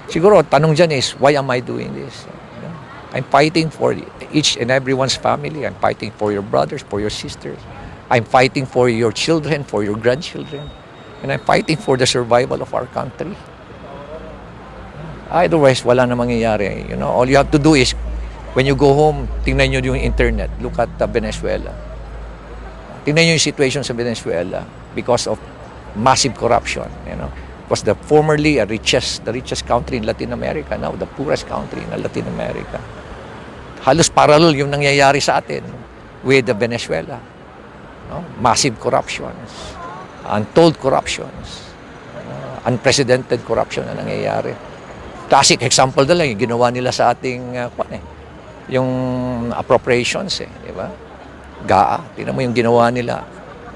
Siguro, tanong dyan is, why am I doing this? I'm fighting for each and everyone's family. I'm fighting for your brothers, for your sisters. I'm fighting for your children, for your grandchildren. And I'm fighting for the survival of our country. Otherwise, wala na mangyayari. You know, all you have to do is, when you go home, tingnan nyo yung internet. Look at Venezuela. Tingnan nyo yung situation sa Venezuela because of massive corruption. You know, it was the formerly the richest country in Latin America, now the poorest country in Latin America. Halos parallel yung nangyayari sa atin with the Venezuela. No? Massive corruptions, untold corruptions, unprecedented corruption na nangyayari. Classic example na lang yung ginawa nila sa ating yung appropriations, di ba? GAA, tingnan mo yung ginawa nila.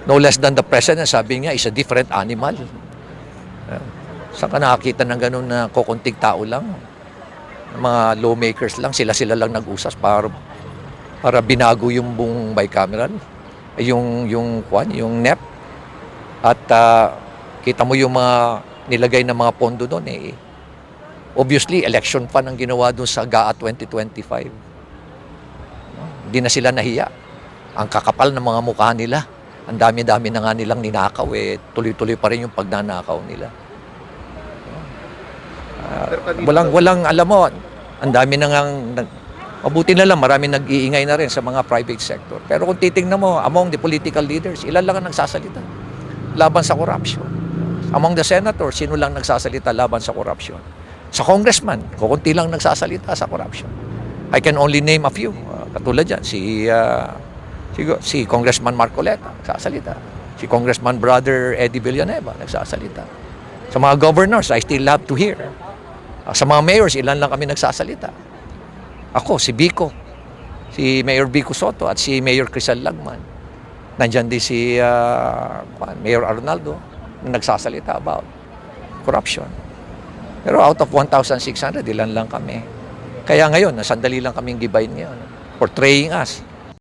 No less than the president, sabi niya, is a different animal. Saan ka nakakita ng ganun na kukunting tao lang? Mga lawmakers lang, sila lang nag-usas para binago yung buong bicameral, yung NEP. At kita mo yung mga nilagay na mga pondo doon obviously election fund ang ginawa doon sa GAA 2025. Hindi na sila nahiya. Ang kakapal ng mga mukha nila. Ang dami-dami na nga nilang ninakaw tuloy-tuloy pa rin yung pagnanakaw nila. Walang alam mo, ang dami na nga, mabuti na lang, marami nag-iingay na rin sa mga private sector. Pero kung titingnan mo, among the political leaders, ilan lang ang nagsasalita laban sa corruption. Among the senators, sino lang nagsasalita laban sa corruption? Sa congressman, kukunti lang nagsasalita sa corruption. I can only name a few. Katulad dyan, si Congressman Marcoleta, nagsasalita. Si Congressman Brother Eddie Villanueva, nagsasalita. Sa mga governors, I still have to hear. Sa mga mayors, ilan lang kami nagsasalita. Ako, si Vico, si Mayor Vico Soto at si Mayor Crisal Lagman. Nandyan din si Mayor Arnaldo na nagsasalita about corruption. Pero out of 1,600, ilan lang kami. Kaya ngayon, sandali lang kaming gibayin ngayon, portraying us